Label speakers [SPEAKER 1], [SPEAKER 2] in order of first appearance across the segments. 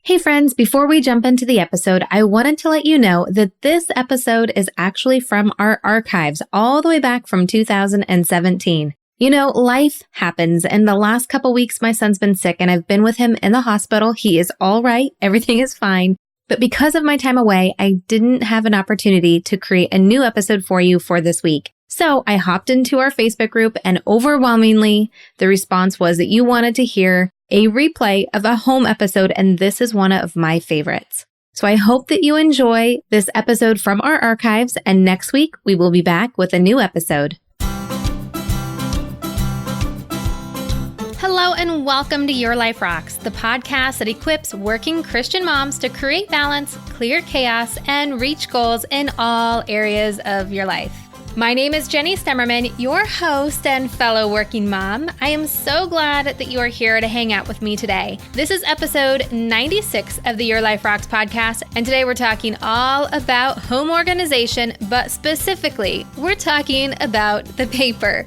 [SPEAKER 1] Hey friends, before we jump into the episode, I wanted to let you know that this episode is actually from our archives all the way back from 2017. You know, life happens, and the last couple weeks my son's been sick and I've been with him in the hospital. He is all right. Everything is fine. But because of my time away, I didn't have an opportunity to create a new episode for you for this week. So I hopped into our Facebook group and overwhelmingly, the response was that you wanted to hear a replay of a home episode, and this is one of my favorites. So I hope that you enjoy this episode from our archives, and next week we will be back with a new episode. Hello and welcome to Your Life Rocks, the podcast that equips working Christian moms to create balance, clear chaos, and reach goals in all areas of your life. My name is Jenny Stemmerman, your host and fellow working mom. I am so glad that you are here to hang out with me today. This is episode 96 of the Your Life Rocks podcast, and today we're talking all about home organization, but specifically, we're talking about the paper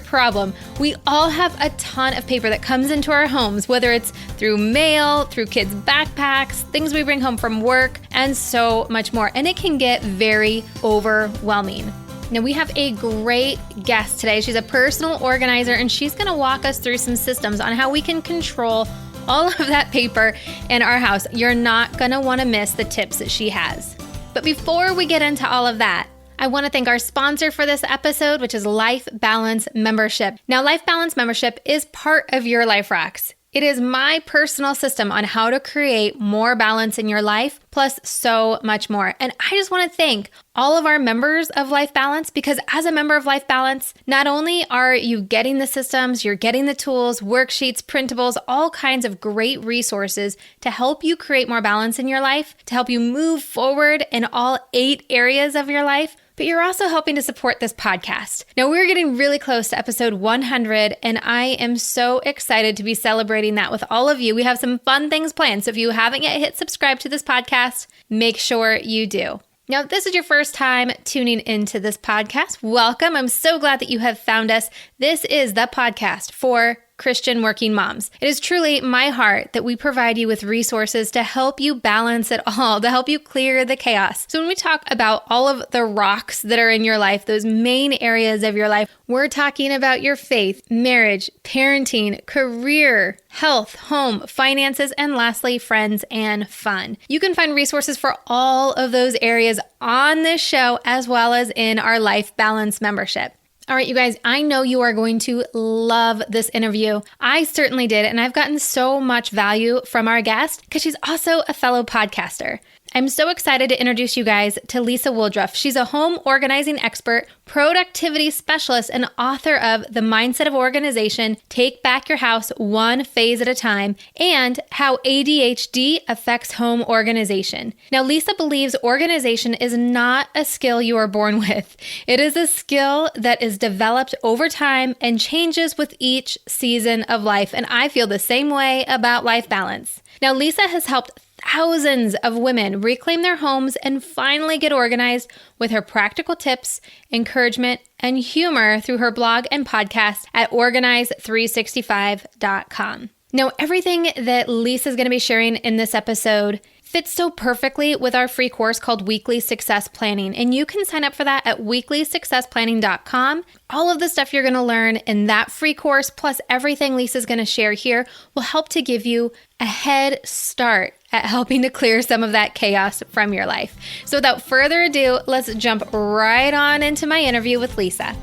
[SPEAKER 1] problem. We all have a ton of paper that comes into our homes, whether it's through mail, through kids' backpacks, things we bring home from work, and so much more, and it can get very overwhelming. Now, we have a great guest today. She's a personal organizer, and she's going to walk us through some systems on how we can control all of that paper in our house. You're not going to want to miss the tips that she has. But before we get into all of that, I want to thank our sponsor for this episode, which is Life Balance Membership. Now, Life Balance Membership is part of Your Life Rocks. It is my personal system on how to create more balance in your life, plus so much more. And I just want to thank all of our members of Life Balance, because as a member of Life Balance, not only are you getting the systems, you're getting the tools, worksheets, printables, all kinds of great resources to help you create more balance in your life, to help you move forward in all 8 areas of your life, but you're also helping to support this podcast. Now, we're getting really close to episode 100, and I am so excited to be celebrating that with all of you. We have some fun things planned, so if you haven't yet hit subscribe to this podcast, make sure you do. Now, if this is your first time tuning into this podcast, welcome. I'm so glad that you have found us. This is the podcast for Christian working moms. It is truly my heart that we provide you with resources to help you balance it all, to help you clear the chaos. So when we talk about all of the rocks that are in your life, those main areas of your life, we're talking about your faith, marriage, parenting, career, health, home, finances, and lastly, friends and fun. You can find resources for all of those areas on this show, as well as in our Life Balance membership. All right, you guys, I know you are going to love this interview. I certainly did, and I've gotten so much value from our guest because she's also a fellow podcaster. I'm so excited to introduce you guys to Lisa Woodruff. She's a home organizing expert, productivity specialist, and author of The Mindset of Organization, Take Back Your House One Phase at a Time, and How ADHD Affects Home Organization. Now, Lisa believes organization is not a skill you are born with. It is a skill that is developed over time and changes with each season of life. And I feel the same way about life balance. Now, Lisa has helped thousands of women reclaim their homes and finally get organized with her practical tips, encouragement, and humor through her blog and podcast at organize365.com. Now, everything that Lisa is going to be sharing in this episode fits so perfectly with our free course called Weekly Success Planning. And you can sign up for that at weeklysuccessplanning.com. All of the stuff you're going to learn in that free course, plus everything Lisa's going to share here, will help to give you a head start at helping to clear some of that chaos from your life. So without further ado, let's jump right on into my interview with Lisa.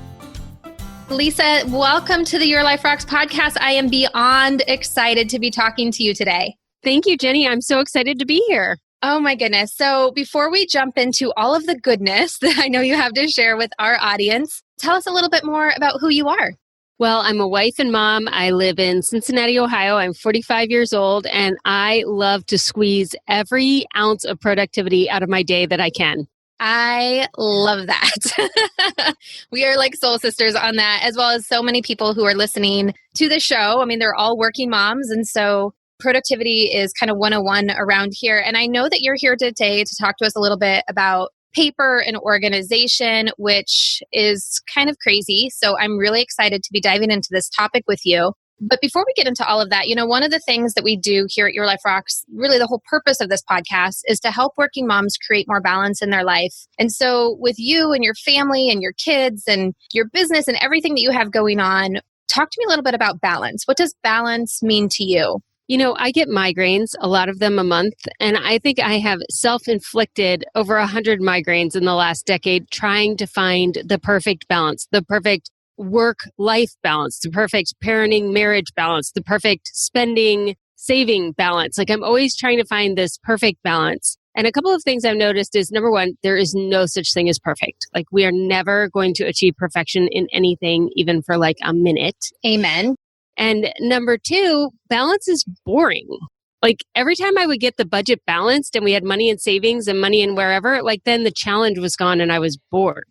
[SPEAKER 1] Lisa, welcome to the Your Life Rocks podcast. I am beyond excited to be talking to you today.
[SPEAKER 2] Thank you, Jenny. I'm so excited to be here.
[SPEAKER 1] Oh my goodness. So before we jump into all of the goodness that I know you have to share with our audience, tell us a little bit more about who you are.
[SPEAKER 2] Well, I'm a wife and mom. I live in Cincinnati, Ohio. I'm 45 years old, and I love to squeeze every ounce of productivity out of my day that I can.
[SPEAKER 1] I love that. We are like soul sisters on that, as well as so many people who are listening to the show. I mean, they're all working moms, and so productivity is kind of 101 around here. And I know that you're here today to talk to us a little bit about paper and organization, which is kind of crazy. So I'm really excited to be diving into this topic with you. But before we get into all of that, one of the things that we do here at Your Life Rocks, really the whole purpose of this podcast is to help working moms create more balance in their life. And so with you and your family and your kids and your business and everything that you have going on, talk to me a little bit about balance. What does balance mean to you?
[SPEAKER 2] I get migraines, a lot of them a month, and I think I have self-inflicted over 100 migraines in the last decade trying to find the perfect balance, the perfect work-life balance, the perfect parenting marriage balance, the perfect spending saving balance. Like I'm always trying to find this perfect balance. And a couple of things I've noticed is number one, there is no such thing as perfect. Like we are never going to achieve perfection in anything, even for like a minute.
[SPEAKER 1] Amen.
[SPEAKER 2] And number two, balance is boring. Like every time I would get the budget balanced and we had money in savings and money in wherever, like then the challenge was gone and I was bored.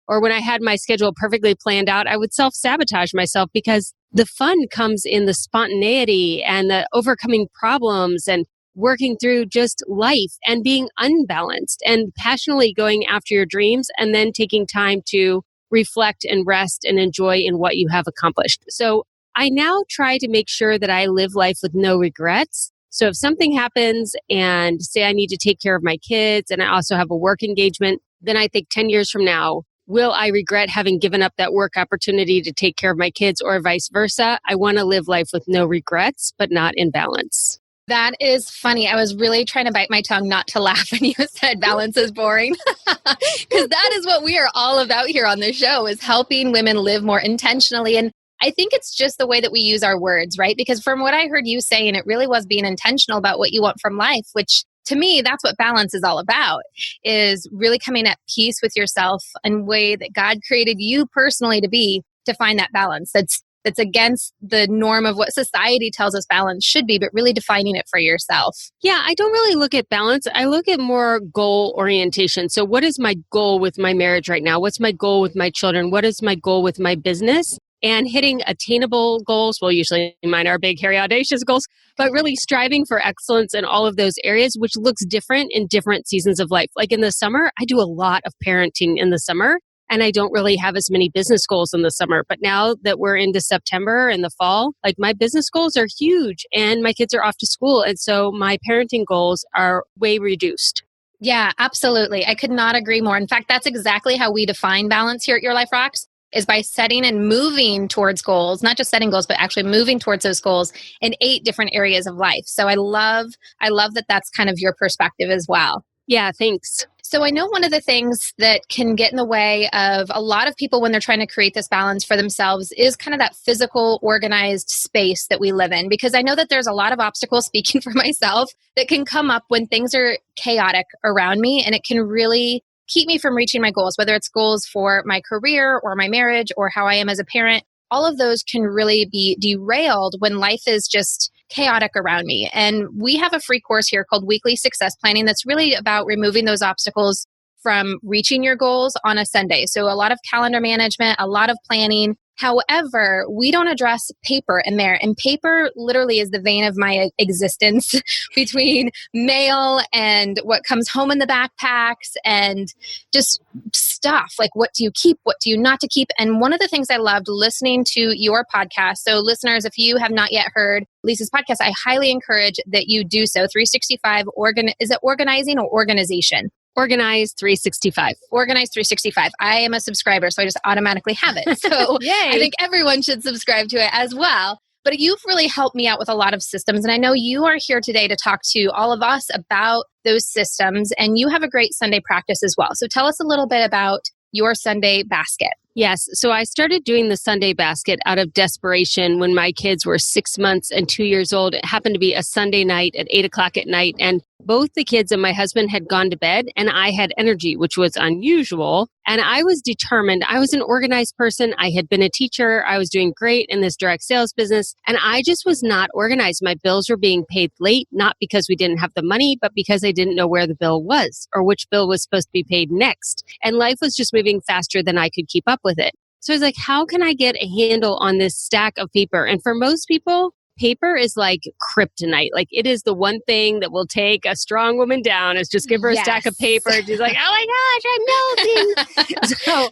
[SPEAKER 2] Or when I had my schedule perfectly planned out, I would self-sabotage myself because the fun comes in the spontaneity and the overcoming problems and working through just life and being unbalanced and passionately going after your dreams and then taking time to reflect and rest and enjoy in what you have accomplished. So I now try to make sure that I live life with no regrets. So if something happens and say I need to take care of my kids and I also have a work engagement, then I think 10 years from now, will I regret having given up that work opportunity to take care of my kids or vice versa? I want to live life with no regrets, but not in balance.
[SPEAKER 1] That is funny. I was really trying to bite my tongue not to laugh when you said balance is boring. Because that is what we are all about here on the show, is helping women live more intentionally. And I think it's just the way that we use our words, right? Because from what I heard you saying, it really was being intentional about what you want from life, which to me, that's what balance is all about, is really coming at peace with yourself in a way that God created you personally to be, to find that balance. That's against the norm of what society tells us balance should be, but really defining it for yourself.
[SPEAKER 2] Yeah, I don't really look at balance. I look at more goal orientation. So what is my goal with my marriage right now? What's my goal with my children? What is my goal with my business? And hitting attainable goals, well, usually mine are big, hairy, audacious goals, but really striving for excellence in all of those areas, which looks different in different seasons of life. Like in the summer, I do a lot of parenting in the summer, and I don't really have as many business goals in the summer. But now that we're into September and the fall, like my business goals are huge and my kids are off to school. And so my parenting goals are way reduced.
[SPEAKER 1] Yeah, absolutely. I could not agree more. In fact, that's exactly how we define balance here at Your Life Rocks, is by setting and moving towards goals, not just setting goals, but actually moving towards those goals in 8 different areas of life. So I love that that's kind of your perspective as well.
[SPEAKER 2] Yeah, thanks.
[SPEAKER 1] So I know one of the things that can get in the way of a lot of people when they're trying to create this balance for themselves is kind of that physical, organized space that we live in. Because I know that there's a lot of obstacles, speaking for myself, that can come up when things are chaotic around me, and it can really keep me from reaching my goals, whether it's goals for my career or my marriage or how I am as a parent. All of those can really be derailed when life is just chaotic around me. And we have a free course here called Weekly Success Planning that's really about removing those obstacles from reaching your goals on a Sunday. So a lot of calendar management, a lot of planning. However, we don't address paper in there. And paper literally is the vein of my existence between mail and what comes home in the backpacks and just stuff. Like, what do you keep? What do you not to keep? And one of the things I loved listening to your podcast. So listeners, if you have not yet heard Lisa's podcast, I highly encourage that you do so. 365 is it organizing or organization?
[SPEAKER 2] Organize 365.
[SPEAKER 1] Organize 365. I am a subscriber, so I just automatically have it. So I think everyone should subscribe to it as well. But you've really helped me out with a lot of systems. And I know you are here today to talk to all of us about those systems. And you have a great Sunday practice as well. So tell us a little bit about your Sunday basket.
[SPEAKER 2] Yes. So I started doing the Sunday basket out of desperation when my kids were 6 months and 2 years old. It happened to be a Sunday night at 8 o'clock at night. And both the kids and my husband had gone to bed and I had energy, which was unusual. And I was determined. I was an organized person. I had been a teacher. I was doing great in this direct sales business. And I just was not organized. My bills were being paid late, not because we didn't have the money, but because I didn't know where the bill was or which bill was supposed to be paid next. And life was just moving faster than I could keep up with it. So I was like, how can I get a handle on this stack of paper? And for most people, paper is like kryptonite. Like it is the one thing that will take a strong woman down is just give her a stack of paper. And she's like, oh my gosh, I'm melting. So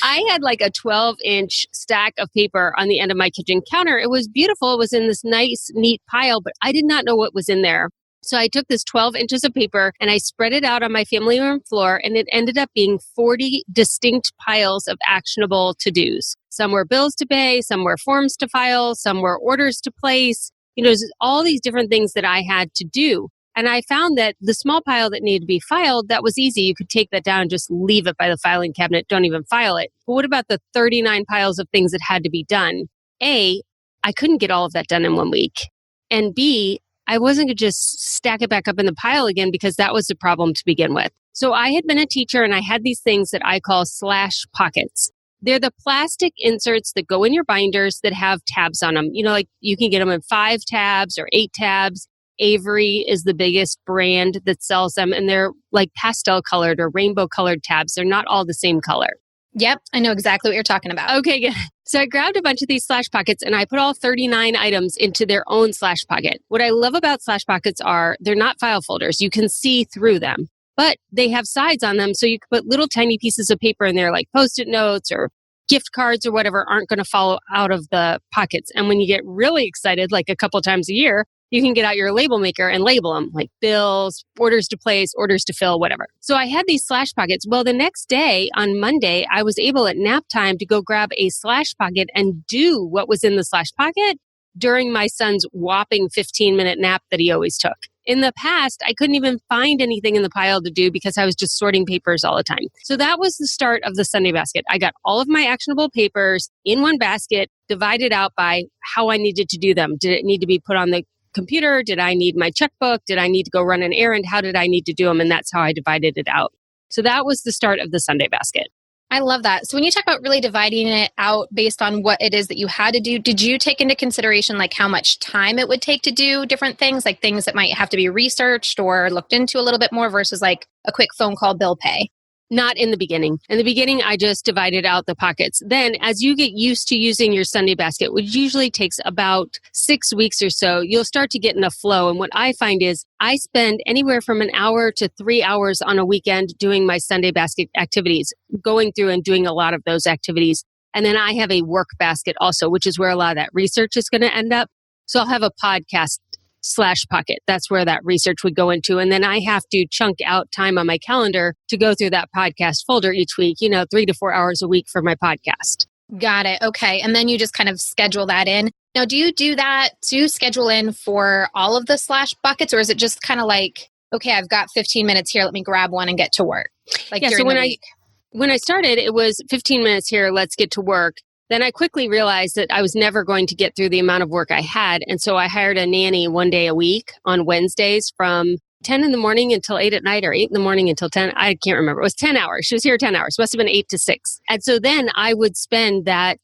[SPEAKER 2] I had like a 12-inch stack of paper on the end of my kitchen counter. It was beautiful. It was in this nice, neat pile, but I did not know what was in there. So I took this 12 inches of paper and I spread it out on my family room floor, and it ended up being 40 distinct piles of actionable to-dos. Some were bills to pay, some were forms to file, some were orders to place. There's all these different things that I had to do. And I found that the small pile that needed to be filed, that was easy. You could take that down and just leave it by the filing cabinet, don't even file it. But what about the 39 piles of things that had to be done? A, I couldn't get all of that done in 1 week. And B, I wasn't going to just stack it back up in the pile again because that was the problem to begin with. So I had been a teacher and I had these things that I call slash pockets. They're the plastic inserts that go in your binders that have tabs on them. Like you can get them in 5 tabs or 8 tabs. Avery is the biggest brand that sells them, and they're like pastel colored or rainbow colored tabs. They're not all the same color.
[SPEAKER 1] Yep, I know exactly what you're talking about.
[SPEAKER 2] Okay, good. So I grabbed a bunch of these slash pockets and I put all 39 items into their own slash pocket. What I love about slash pockets are they're not file folders. You can see through them, but they have sides on them. So you can put little tiny pieces of paper in there like Post-it notes or gift cards or whatever aren't going to fall out of the pockets. And when you get really excited, like a couple times a year, you can get out your label maker and label them like bills, orders to place, orders to fill, whatever. So I had these slash pockets. Well, the next day on Monday, I was able at nap time to go grab a slash pocket and do what was in the slash pocket during my son's whopping 15-minute nap that he always took. In the past, I couldn't even find anything in the pile to do because I was just sorting papers all the time. So that was the start of the Sunday basket. I got all of my actionable papers in one basket, divided out by how I needed to do them. Did it need to be put on the computer? Did I need my checkbook? Did I need to go run an errand? How did I need to do them? And that's how I divided it out. So that was the start of the Sunday basket.
[SPEAKER 1] I love that. So when you talk about really dividing it out based on what it is that you had to do, did you take into consideration like how much time it would take to do different things, like things that might have to be researched or looked into a little bit more versus like a quick phone call bill pay?
[SPEAKER 2] Not in the beginning. In the beginning, I just divided out the pockets. Then as you get used to using your Sunday basket, which usually takes about 6 weeks or so, you'll start to get in a flow. And what I find is I spend anywhere from an hour to 3 hours on a weekend doing my Sunday basket activities, going through and doing a lot of those activities. And then I have a work basket also, which is where a lot of that research is going to end up. So I'll have a podcast slash pocket. That's where that research would go into. And then I have to chunk out time on my calendar to go through that podcast folder each week, 3 to 4 hours a week for my podcast.
[SPEAKER 1] Got it. Okay. And then you just kind of schedule that in. Now, do you do that to schedule in for all of the slash buckets, or is it just kind of like, okay, I've got 15 minutes here, let me grab one and get to work? Like
[SPEAKER 2] so when I started, it was 15 minutes here, let's get to work. Then I quickly realized that I was never going to get through the amount of work I had. And so I hired a nanny 1 day a week on Wednesdays from 10 in the morning until 8 at night or 8 in the morning until 10. I can't remember. It was 10 hours. She was here 10 hours. Must have been 8 to 6. And so then I would spend that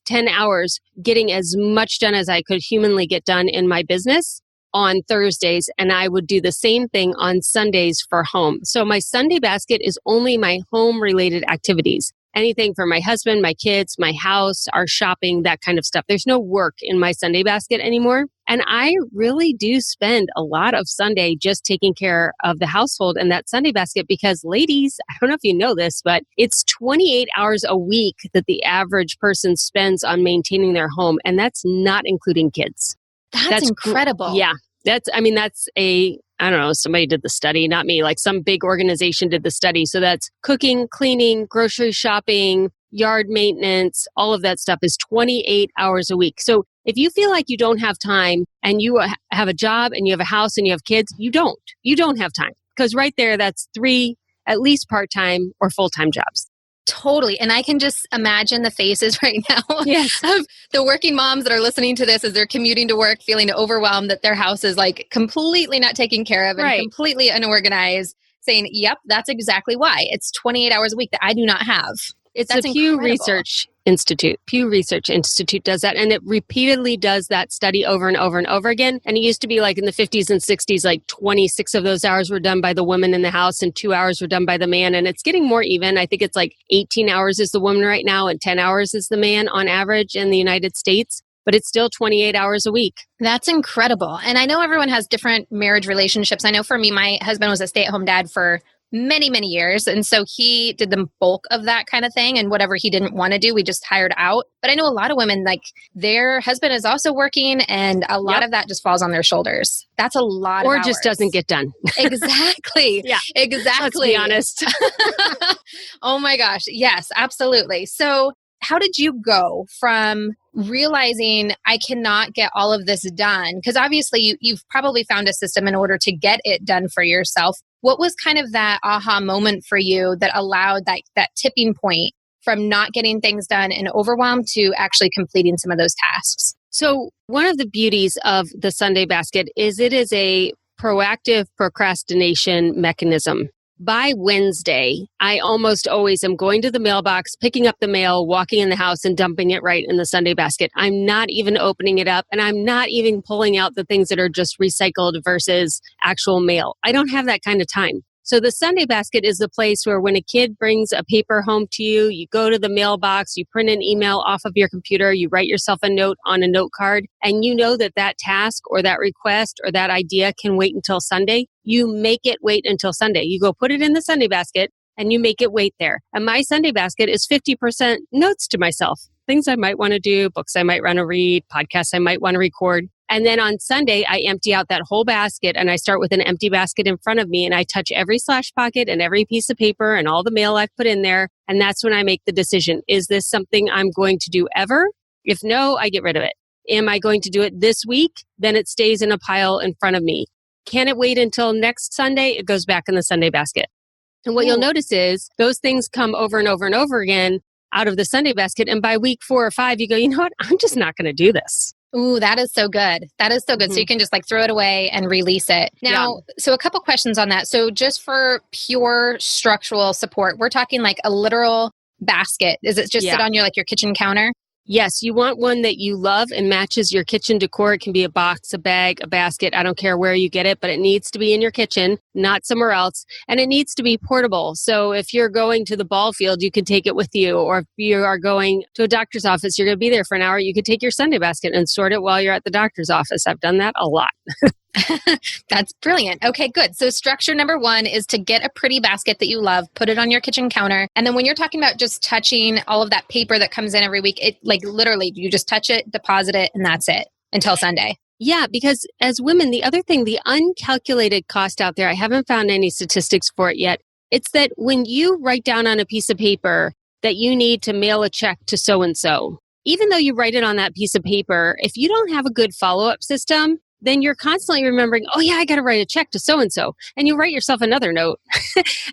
[SPEAKER 2] 10 hours getting as much done as I could humanly get done in my business on Thursdays. And I would do the same thing on Sundays for home. So my Sunday basket is only my home related activities. Anything for my husband, my kids, my house, our shopping, that kind of stuff. There's no work in my Sunday basket anymore. And I really do spend a lot of Sunday just taking care of the household and that Sunday basket because ladies, I don't know if you know this, but it's 28 hours a week that the average person spends on maintaining their home. And that's not including kids.
[SPEAKER 1] That's incredible.
[SPEAKER 2] Yeah. That's I don't know, somebody did the study, not me, like some big organization did the study. So that's cooking, cleaning, grocery shopping, yard maintenance, all of that stuff is 28 hours a week. So if you feel like you don't have time and you have a job and you have a house and you have kids, you don't have time because right there, that's 3 at least part-time or full-time jobs.
[SPEAKER 1] Totally. And I can just imagine the faces right now of the working moms that are listening to this as they're commuting to work, feeling overwhelmed that their house is like completely not taken care of and completely unorganized, saying, yep, that's exactly why. It's 28 hours a week that I do not have.
[SPEAKER 2] That's the Pew Research Institute. Pew Research Institute does that. And it repeatedly does that study over and over and over again. And it used to be like in the 50s and 60s, like 26 of those hours were done by the woman in the house and 2 hours were done by the man. And it's getting more even. I think it's like 18 hours is the woman right now and 10 hours is the man on average in the United States. but it's still 28 hours a week.
[SPEAKER 1] That's incredible. And I know everyone has different marriage relationships. I know for me, my husband was a stay-at-home dad for many, many years. And so he did the bulk of that kind of thing. And whatever he didn't want to do, we just hired out. But I know a lot of women, like their husband is also working and a lot of that just falls on their shoulders. That's a lot
[SPEAKER 2] or
[SPEAKER 1] of hours.
[SPEAKER 2] just doesn't get done.
[SPEAKER 1] Exactly.
[SPEAKER 2] Yeah.
[SPEAKER 1] Exactly.
[SPEAKER 2] Let's be honest.
[SPEAKER 1] Oh my gosh. Yes, absolutely. So how did you go from realizing I cannot get all of this done? Because obviously you've probably found a system in order to get it done for yourself. What was kind of that aha moment for you that allowed that tipping point from not getting things done and overwhelmed to actually completing some of those tasks?
[SPEAKER 2] So one of the beauties of the Sunday basket is it is a proactive procrastination mechanism. By Wednesday, I almost always am going to the mailbox, picking up the mail, walking in the house and dumping it right in the Sunday basket. I'm not even opening it up and I'm not even pulling out the things that are just recycled versus actual mail. I don't have that kind of time. So the Sunday basket is the place where when a kid brings a paper home to you, you go to the mailbox, you print an email off of your computer, you write yourself a note on a note card, and you know that that task or that request or that idea can wait until Sunday. You make it wait until Sunday. You go put it in the Sunday basket and you make it wait there. And my Sunday basket is 50% notes to myself, things I might want to do, books I might want to read, podcasts I might want to record. And then on Sunday, I empty out that whole basket and I start with an empty basket in front of me and I touch every slash pocket and every piece of paper and all the mail I've put in there. And that's when I make the decision. Is this something I'm going to do ever? If no, I get rid of it. Am I going to do it this week? Then it stays in a pile in front of me. Can it wait until next Sunday? It goes back in the Sunday basket. And what you'll notice is those things come over and over and over again out of the Sunday basket. And by week 4 or 5, you go, you know what? I'm just not going to do this.
[SPEAKER 1] Ooh, that is so good. That is so good. Mm-hmm. So you can just like throw it away and release it. Now, So a couple questions on that. So just for pure structural support, we're talking like a literal basket. Is it just sit on your kitchen counter?
[SPEAKER 2] Yes, you want one that you love and matches your kitchen decor. It can be a box, a bag, a basket. I don't care where you get it, but it needs to be in your kitchen, not somewhere else. And it needs to be portable. So if you're going to the ball field, you can take it with you. Or if you are going to a doctor's office, you're going to be there for an hour, you could take your Sunday basket and sort it while you're at the doctor's office. I've done that a lot.
[SPEAKER 1] That's brilliant. Okay, good. So structure number 1 is to get a pretty basket that you love, put it on your kitchen counter. And then when you're talking about just touching all of that paper that comes in every week, it like literally you just touch it, deposit it, and that's it until Sunday.
[SPEAKER 2] Yeah, because as women, the other thing, the uncalculated cost out there, I haven't found any statistics for it yet. It's that when you write down on a piece of paper that you need to mail a check to so-and-so, even though you write it on that piece of paper, if you don't have a good follow-up system, then you're constantly remembering, oh yeah, I got to write a check to so-and-so. And you write yourself another note.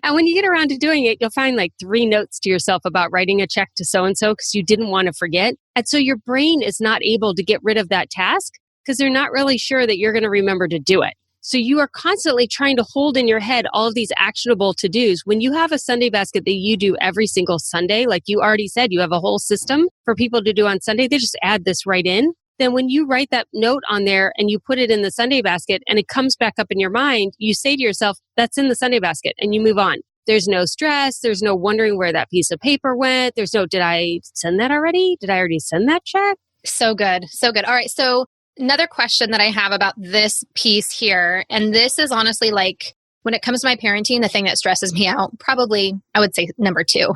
[SPEAKER 2] And when you get around to doing it, you'll find like 3 notes to yourself about writing a check to so-and-so because you didn't want to forget. And so your brain is not able to get rid of that task because they're not really sure that you're going to remember to do it. So you are constantly trying to hold in your head all of these actionable to-dos. When you have a Sunday basket that you do every single Sunday, like you already said, you have a whole system for people to do on Sunday, they just add this right in. Then when you write that note on there and you put it in the Sunday basket and it comes back up in your mind, you say to yourself, that's in the Sunday basket, and you move on. There's no stress. There's no wondering where that piece of paper went. There's no, did I send that already? Did I already send that check?
[SPEAKER 1] So good. So good. All right. So another question that I have about this piece here, and this is honestly like, when it comes to my parenting, the thing that stresses me out, probably, I would say number 2.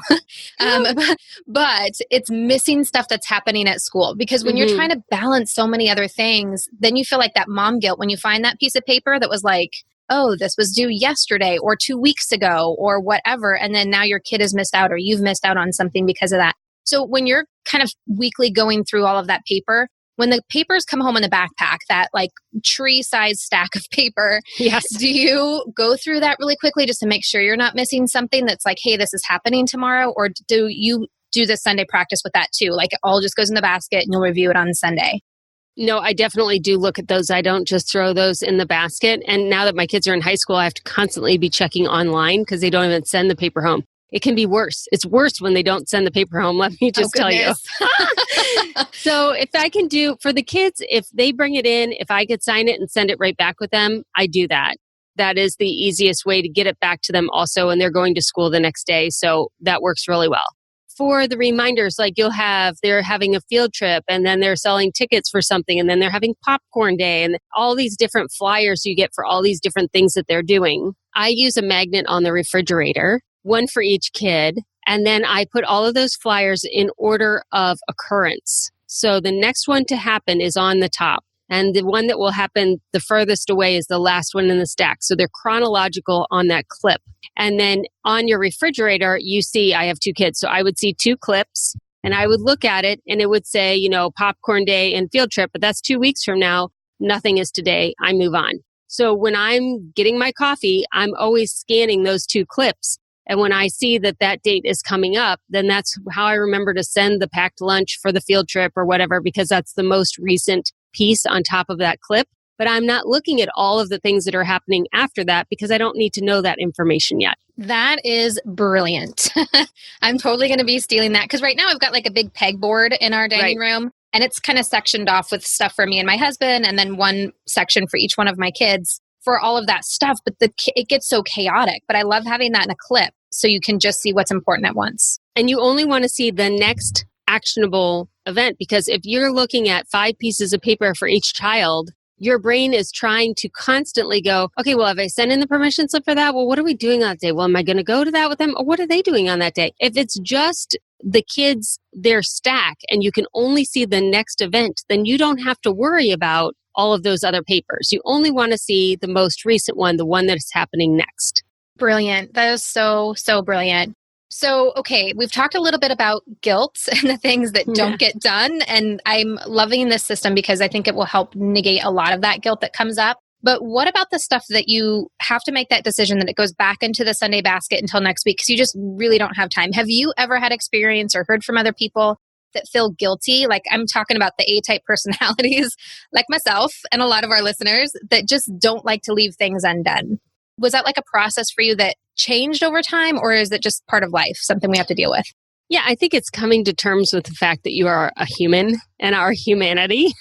[SPEAKER 1] But it's missing stuff that's happening at school. Because when you're trying to balance so many other things, then you feel like that mom guilt when you find that piece of paper that was like, oh, this was due yesterday or 2 weeks ago or whatever. And then now your kid has missed out or you've missed out on something because of that. So when you're kind of weekly going through all of that paper, when the papers come home in the backpack, that like tree-sized stack of paper,
[SPEAKER 2] yes,
[SPEAKER 1] do you go through that really quickly just to make sure you're not missing something that's like, hey, this is happening tomorrow? Or do you do the Sunday practice with that too? Like it all just goes in the basket and you'll review it on Sunday?
[SPEAKER 2] No, I definitely do look at those. I don't just throw those in the basket. And now that my kids are in high school, I have to constantly be checking online because they don't even send the paper home. It can be worse. It's worse when they don't send the paper home. Let me just tell you. So if I can do for the kids, if they bring it in, if I could sign it and send it right back with them, I do that. That is the easiest way to get it back to them also. And they're going to school the next day. So that works really well. for the reminders, like they're having a field trip and then they're selling tickets for something and then they're having popcorn day and all these different flyers you get for all these different things that they're doing. I use a magnet on the refrigerator, one for each kid. And then I put all of those flyers in order of occurrence. So the next one to happen is on the top. And the one that will happen the furthest away is the last one in the stack. So they're chronological on that clip. And then on your refrigerator, you see, I have 2 kids. So I would see 2 clips and I would look at it and it would say, popcorn day and field trip, but that's 2 weeks from now. Nothing is today. I move on. So when I'm getting my coffee, I'm always scanning those 2 clips. And when I see that date is coming up, then that's how I remember to send the packed lunch for the field trip or whatever, because that's the most recent piece on top of that clip. But I'm not looking at all of the things that are happening after that because I don't need to know that information yet.
[SPEAKER 1] That is brilliant. I'm totally going to be stealing that because right now I've got like a big pegboard in our dining room and it's kind of sectioned off with stuff for me and my husband and then one section for each one of my kids for all of that stuff. But it gets so chaotic. But I love having that in a clip so you can just see what's important at once.
[SPEAKER 2] And you only want to see the next actionable event because if you're looking at 5 pieces of paper for each child, your brain is trying to constantly go, okay, well, have I sent in the permission slip for that? Well, what are we doing on that day? Well, am I going to go to that with them? Or what are they doing on that day? If it's just the kids, their stack, and you can only see the next event, then you don't have to worry about all of those other papers. You only want to see the most recent one, the one that's happening next.
[SPEAKER 1] Brilliant. That is so, so brilliant. So, okay, we've talked a little bit about guilt and the things that don't get done. And I'm loving this system because I think it will help negate a lot of that guilt that comes up. But what about the stuff that you have to make that decision that it goes back into the Sunday basket until next week because you just really don't have time? Have you ever had experience or heard from other people that feel guilty? Like I'm talking about the A-type personalities like myself and a lot of our listeners that just don't like to leave things undone. Was that like a process for you that changed over time or is it just part of life, something we have to deal with?
[SPEAKER 2] Yeah, I think it's coming to terms with the fact that you are a human and our humanity.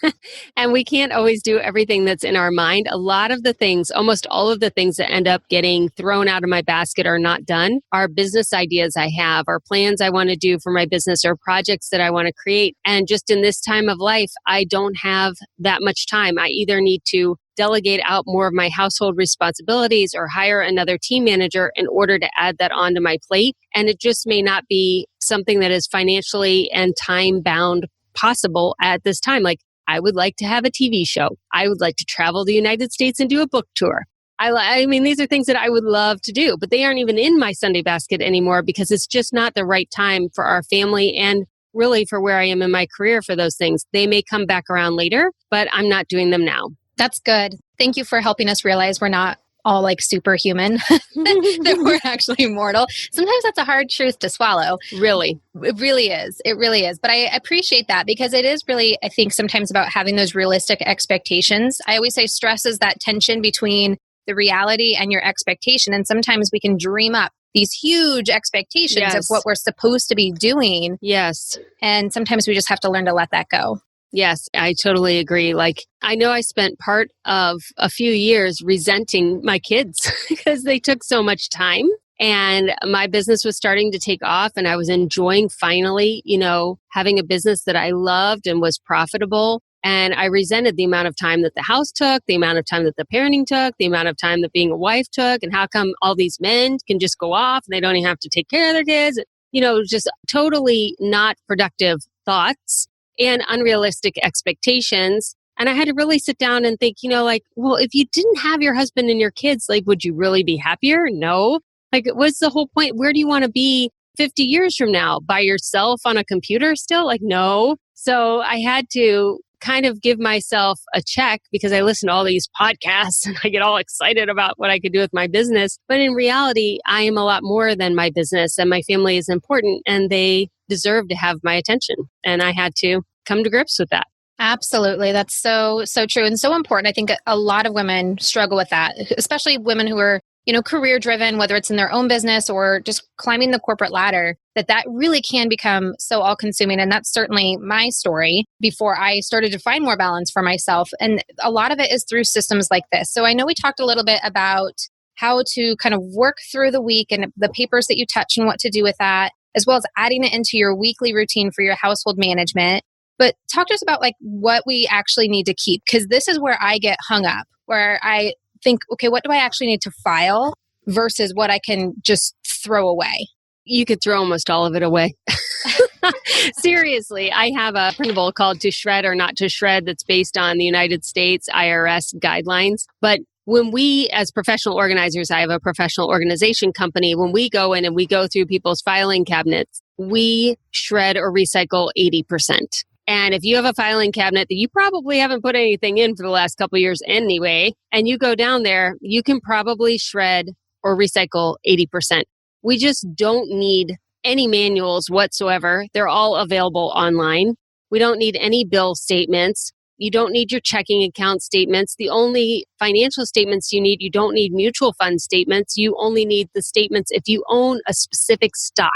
[SPEAKER 2] And we can't always do everything that's in our mind. A lot of the things, almost all of the things that end up getting thrown out of my basket are not done. Are business ideas I have, are plans I want to do for my business, or projects that I want to create. And just in this time of life, I don't have that much time. I either need to delegate out more of my household responsibilities or hire another team manager in order to add that onto my plate. And it just may not be something that is financially and time bound possible at this time. Like I would like to have a TV show. I would like to travel the United States and do a book tour. I mean, these are things that I would love to do, but they aren't even in my Sunday basket anymore because it's just not the right time for our family and really for where I am in my career for those things. They may come back around later, but I'm not doing them now.
[SPEAKER 1] That's good. Thank you for helping us realize we're not all like superhuman, that we're actually mortal. Sometimes that's a hard truth to swallow.
[SPEAKER 2] Really.
[SPEAKER 1] It really is. It really is. But I appreciate that because it is really, I think, sometimes about having those realistic expectations. I always say stress is that tension between the reality and your expectation. And sometimes we can dream up these huge expectations of what we're supposed to be doing.
[SPEAKER 2] Yes.
[SPEAKER 1] And sometimes we just have to learn to let that go.
[SPEAKER 2] Yes, I totally agree. Like, I know I spent part of a few years resenting my kids because they took so much time and my business was starting to take off and I was enjoying finally, having a business that I loved and was profitable. And I resented the amount of time that the house took, the amount of time that the parenting took, the amount of time that being a wife took, and how come all these men can just go off and they don't even have to take care of their kids. Just totally not productive thoughts and unrealistic expectations. And I had to really sit down and think, well, if you didn't have your husband and your kids, like, would you really be happier? No. Like, what's the whole point? Where do you want to be 50 years from now? By yourself on a computer still? Like, no. So I had to kind of give myself a check because I listen to all these podcasts and I get all excited about what I could do with my business. But in reality, I am a lot more than my business and my family is important and they deserve to have my attention. And I had to come to grips with that.
[SPEAKER 1] Absolutely. That's so, so true and so important. I think a lot of women struggle with that, especially women who are, career driven, whether it's in their own business or just climbing the corporate ladder, that really can become so all consuming. And that's certainly my story before I started to find more balance for myself. And a lot of it is through systems like this. So I know we talked a little bit about how to kind of work through the week and the papers that you touch and what to do with that. as well as adding it into your weekly routine for your household management. But talk to us about like what we actually need to keep, because this is where I get hung up, where I think, okay, what do I actually need to file versus what I can just throw away?
[SPEAKER 2] You could throw almost all of it away. Seriously, I have a principle called To Shred or Not to Shred that's based on the United States IRS guidelines. But when we, as professional organizers, I have a professional organization company, when we go in and we go through people's filing cabinets, we shred or recycle 80%. And if you have a filing cabinet that you probably haven't put anything in for the last couple of years anyway, and you go down there, you can probably shred or recycle 80%. We just don't need any manuals whatsoever. They're all available online. We don't need any bill statements. You don't need your checking account statements. The only financial statements you don't need mutual fund statements. You only need the statements if you own a specific stock.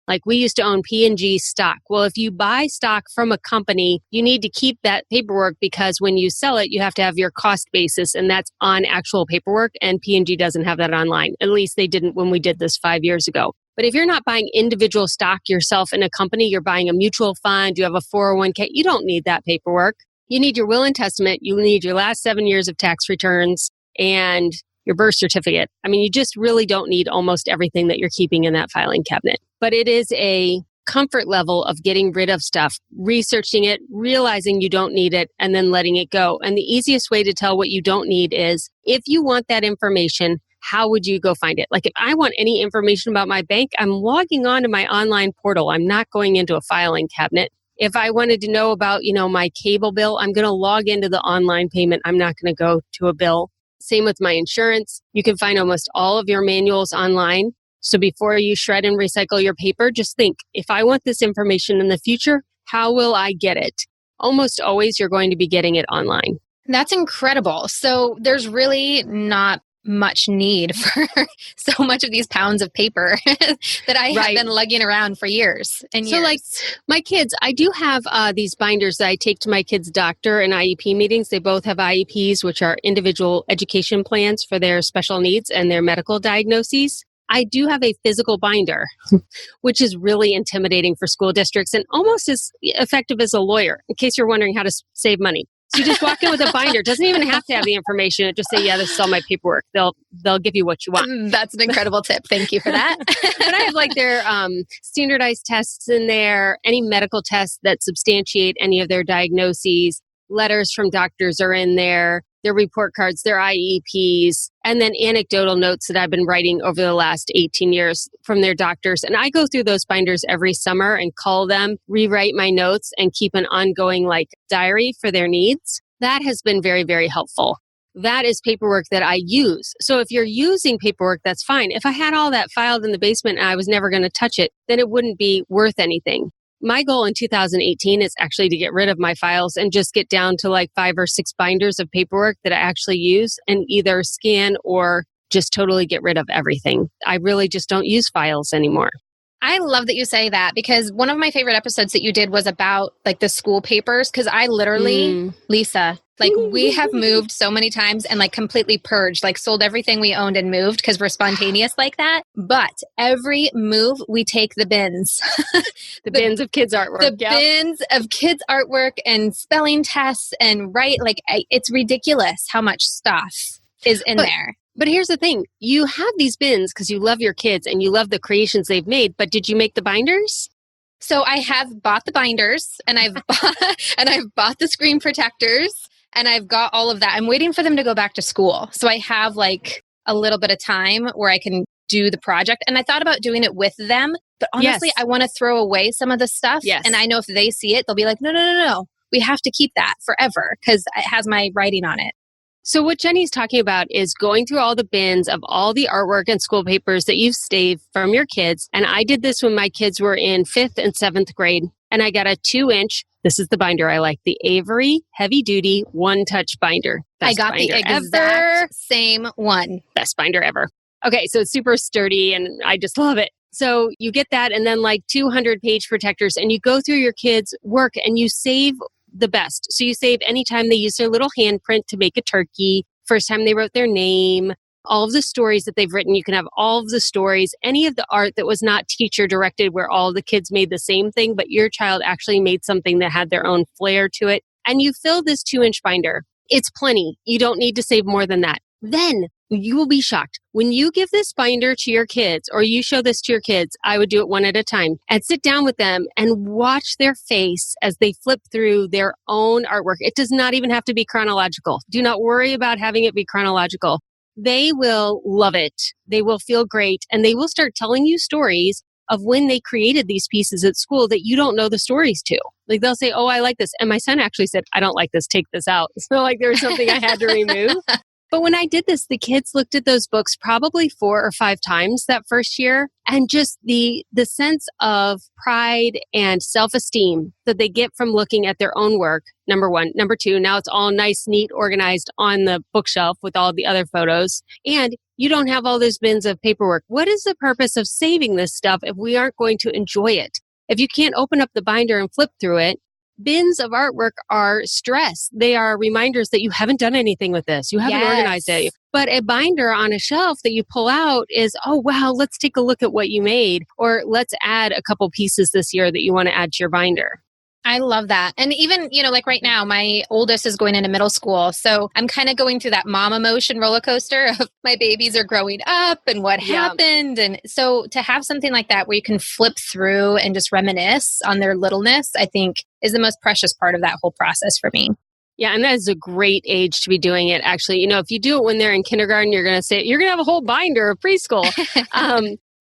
[SPEAKER 2] Like we used to own P&G stock. Well, if you buy stock from a company, you need to keep that paperwork because when you sell it, you have to have your cost basis, and that's on actual paperwork. And P&G doesn't have that online. At least they didn't when we did this 5 years ago. But if you're not buying individual stock yourself in a company, you're buying a mutual fund, you have a 401k, you don't need that paperwork. You need your will and testament. You need your last 7 years of tax returns and your birth certificate. I mean, you just really don't need almost everything that you're keeping in that filing cabinet. But it is a comfort level of getting rid of stuff, researching it, realizing you don't need it, and then letting it go. And the easiest way to tell what you don't need is if you want that information, how would you go find it? Like if I want any information about my bank, I'm logging on to my online portal. I'm not going into a filing cabinet. If I wanted to know about, my cable bill, I'm going to log into the online payment. I'm not going to go to a bill. Same with my insurance. You can find almost all of your manuals online. So before you shred and recycle your paper, just think, if I want this information in the future, how will I get it? Almost always you're going to be getting it online.
[SPEAKER 1] That's incredible. So there's really not much need for so much of these pounds of paper that I have been lugging around for years and years.
[SPEAKER 2] So like my kids, I do have these binders that I take to my kids' doctor and IEP meetings. They both have IEPs, which are individual education plans for their special needs and their medical diagnoses. I do have a physical binder, which is really intimidating for school districts and almost as effective as a lawyer, in case you're wondering how to save money. So you just walk in with a binder. It doesn't even have to have the information. It just say, yeah, this is all my paperwork. They'll give you what you want.
[SPEAKER 1] That's an incredible tip. Thank you for that.
[SPEAKER 2] But I have like their standardized tests in there, any medical tests that substantiate any of their diagnoses, letters from doctors are in there, their report cards, their IEPs, and then anecdotal notes that I've been writing over the last 18 years from their doctors. And I go through those binders every summer and call them, rewrite my notes, and keep an ongoing diary for their needs. That has been very, very helpful. That is paperwork that I use. So if you're using paperwork, that's fine. If I had all that filed in the basement and I was never going to touch it, then it wouldn't be worth anything. My goal in 2018 is actually to get rid of my files and just get down to 5 or 6 binders of paperwork that I actually use and either scan or just totally get rid of everything. I really just don't use files anymore.
[SPEAKER 1] I love that you say that, because one of my favorite episodes that you did was about the school papers, because I literally, Lisa, we have moved so many times and completely purged, sold everything we owned and moved because we're spontaneous like that. But every move, we take the bins.
[SPEAKER 2] the bins of kids' artwork.
[SPEAKER 1] The bins of kids' artwork and spelling tests and it's ridiculous how much stuff is in there.
[SPEAKER 2] But here's the thing. You have these bins because you love your kids and you love the creations they've made. But did you make the binders?
[SPEAKER 1] So I have bought the binders and I've bought the screen protectors and I've got all of that. I'm waiting for them to go back to school. So I have a little bit of time where I can do the project. And I thought about doing it with them. But honestly, I want to throw away some of the stuff.
[SPEAKER 2] Yes.
[SPEAKER 1] And I know if they see it, they'll be like, no. We have to keep that forever because it has my writing on it.
[SPEAKER 2] So what Jenny's talking about is going through all the bins of all the artwork and school papers that you've saved from your kids. And I did this when my kids were in 5th and 7th grade. And I got a 2-inch, this is the binder I like, the Avery Heavy Duty One-Touch Binder.
[SPEAKER 1] Best I got the exact same one.
[SPEAKER 2] Best binder ever. Okay, so it's super sturdy and I just love it. So you get that and then 200 page protectors and you go through your kids' work and you save the best. So you save anytime they use their little handprint to make a turkey, first time they wrote their name, all of the stories that they've written. You can have all of the stories, any of the art that was not teacher directed, where all the kids made the same thing, but your child actually made something that had their own flair to it. And you fill this 2-inch binder. It's plenty. You don't need to save more than that. Then you will be shocked. When you give this binder to your kids, or you show this to your kids, I would do it one at a time, and sit down with them and watch their face as they flip through their own artwork. It does not even have to be chronological. Do not worry about having it be chronological. They will love it. They will feel great, and they will start telling you stories of when they created these pieces at school that you don't know the stories to. Like, they'll say, oh, I like this. And my son actually said, I don't like this. Take this out. So like there was something I had to remove. But when I did this, the kids looked at those books probably 4 or 5 times that first year. And just the sense of pride and self-esteem that they get from looking at their own work, number one. Number two, now it's all nice, neat, organized on the bookshelf with all the other photos. And you don't have all those bins of paperwork. What is the purpose of saving this stuff if we aren't going to enjoy it? If you can't open up the binder and flip through it, bins of artwork are stress. They are reminders that you haven't done anything with this. You haven't organized it. But a binder on a shelf that you pull out is, oh, wow, let's take a look at what you made. Or let's add a couple pieces this year that you want to add to your binder.
[SPEAKER 1] I love that. And even, like right now, my oldest is going into middle school. So I'm kind of going through that mom emotion roller coaster of my babies are growing up and what happened. And so to have something like that where you can flip through and just reminisce on their littleness, I think is the most precious part of that whole process for me.
[SPEAKER 2] Yeah, and that is a great age to be doing it. Actually, if you do it when they're in kindergarten, you're going to have a whole binder of preschool.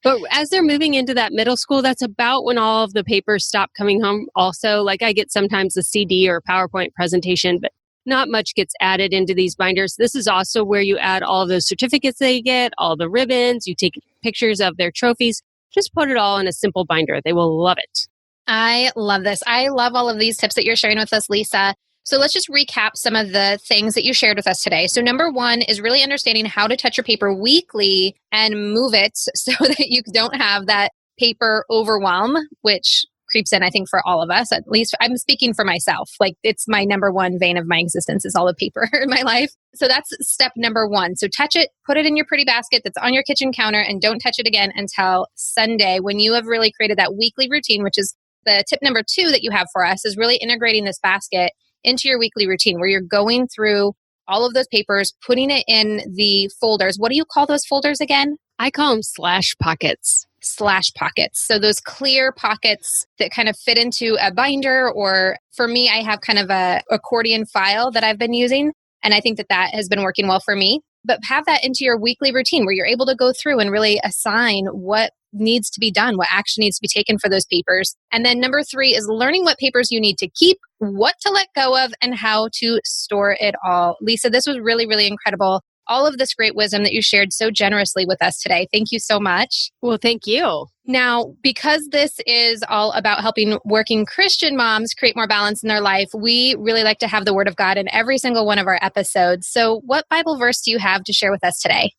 [SPEAKER 2] But as they're moving into that middle school, that's about when all of the papers stop coming home also. Like I get sometimes a CD or a PowerPoint presentation, but not much gets added into these binders. This is also where you add all of those certificates they get, all the ribbons, you take pictures of their trophies. Just put it all in a simple binder. They will love it.
[SPEAKER 1] I love this. I love all of these tips that you're sharing with us, Lisa. So let's just recap some of the things that you shared with us today. So number one is really understanding how to touch your paper weekly and move it so that you don't have that paper overwhelm, which creeps in, I think, for all of us. At least I'm speaking for myself. Like it's my number one vein of my existence is all the paper in my life. So that's step number one. So touch it, put it in your pretty basket that's on your kitchen counter, and don't touch it again until Sunday when you have really created that weekly routine, which is the tip number 2 that you have for us is really integrating this basket into your weekly routine where you're going through all of those papers, putting it in the folders. What do you call those folders again?
[SPEAKER 2] I call them slash pockets.
[SPEAKER 1] Slash pockets. So those clear pockets that kind of fit into a binder, or for me, I have kind of a accordion file that I've been using. And I think that has been working well for me. But have that into your weekly routine where you're able to go through and really assign what needs to be done, what action needs to be taken for those papers. And then number 3 is learning what papers you need to keep, what to let go of, and how to store it all. Lisa, this was really, really incredible. All of this great wisdom that you shared so generously with us today. Thank you so much.
[SPEAKER 2] Well, thank you.
[SPEAKER 1] Now, because this is all about helping working Christian moms create more balance in their life, we really like to have the Word of God in every single one of our episodes. So what Bible verse do you have to share with us today?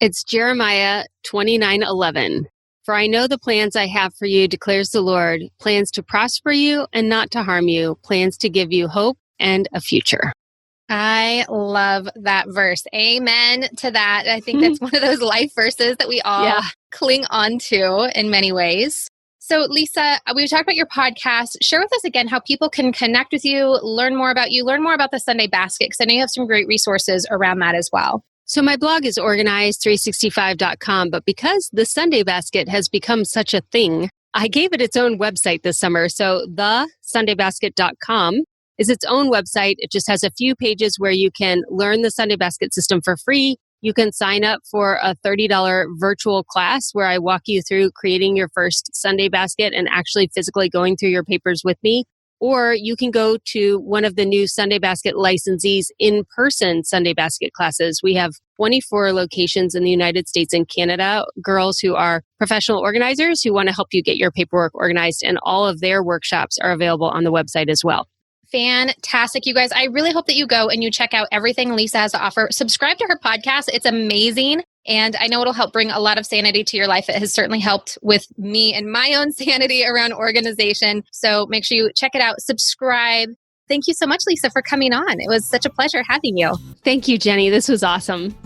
[SPEAKER 2] It's Jeremiah 29:11. For I know the plans I have for you, declares the Lord, plans to prosper you and not to harm you, plans to give you hope and a future.
[SPEAKER 1] I love that verse. Amen to that. I think that's one of those life verses that we all cling on to in many ways. So Lisa, we talked about your podcast. Share with us again how people can connect with you, learn more about the Sunday Basket, because I know you have some great resources around that as well.
[SPEAKER 2] So my blog is organize365.com, but because the Sunday Basket has become such a thing, I gave it its own website this summer. So thesundaybasket.com is its own website. It just has a few pages where you can learn the Sunday Basket system for free. You can sign up for a $30 virtual class where I walk you through creating your first Sunday Basket and actually physically going through your papers with me. Or you can go to one of the new Sunday Basket licensees in-person Sunday Basket classes. We have 24 locations in the United States and Canada, girls who are professional organizers who want to help you get your paperwork organized, and all of their workshops are available on the website as well.
[SPEAKER 1] Fantastic, you guys. I really hope that you go and you check out everything Lisa has to offer. Subscribe to her podcast. It's amazing. And I know it'll help bring a lot of sanity to your life. It has certainly helped with me and my own sanity around organization. So make sure you check it out. Subscribe. Thank you so much, Lisa, for coming on. It was such a pleasure having you.
[SPEAKER 2] Thank you, Jenny. This was awesome.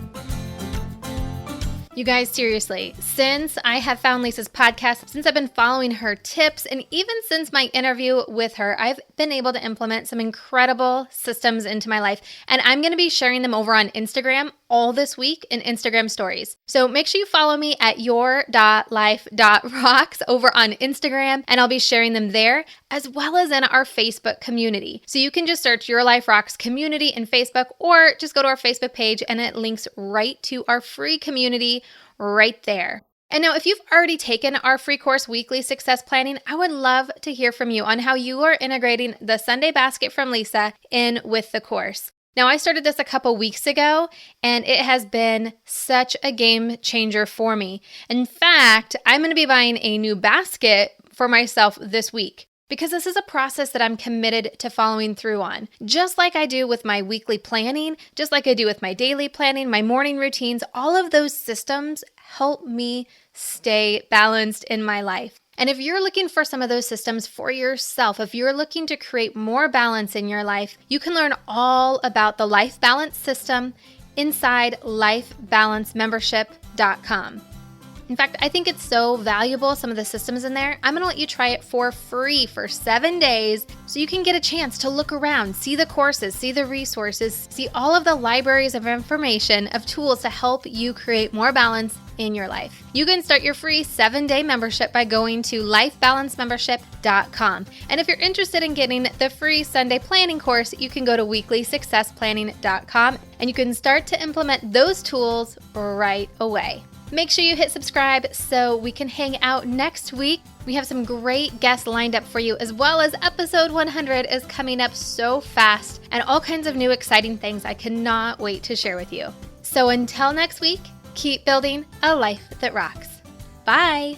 [SPEAKER 1] You guys, seriously, since I have found Lisa's podcast, since I've been following her tips, and even since my interview with her, I've been able to implement some incredible systems into my life. And I'm going to be sharing them over on Instagram all this week in Instagram stories. So make sure you follow me at your.life.rocks over on Instagram, and I'll be sharing them there as well as in our Facebook community. So you can just search Your Life Rocks community in Facebook, or just go to our Facebook page and it links right to our free community right there. And now, if you've already taken our free course, Weekly Success Planning, I would love to hear from you on how you are integrating the Sunday basket from Lisa in with the course. Now, I started this a couple weeks ago, and it has been such a game changer for me. In fact, I'm going to be buying a new basket for myself this week, because this is a process that I'm committed to following through on. Just like I do with my weekly planning, just like I do with my daily planning, my morning routines, all of those systems help me stay balanced in my life. And if you're looking for some of those systems for yourself, if you're looking to create more balance in your life, you can learn all about the Life Balance System inside lifebalancemembership.com. In fact, I think it's so valuable, some of the systems in there. I'm going to let you try it for free for 7 days so you can get a chance to look around, see the courses, see the resources, see all of the libraries of information, of tools to help you create more balance in your life. You can start your free 7-day membership by going to lifebalancemembership.com. And if you're interested in getting the free Sunday planning course, you can go to weeklysuccessplanning.com and you can start to implement those tools right away. Make sure you hit subscribe so we can hang out next week. We have some great guests lined up for you, as well as episode 100 is coming up so fast, and all kinds of new exciting things I cannot wait to share with you. So until next week, keep building a life that rocks. Bye.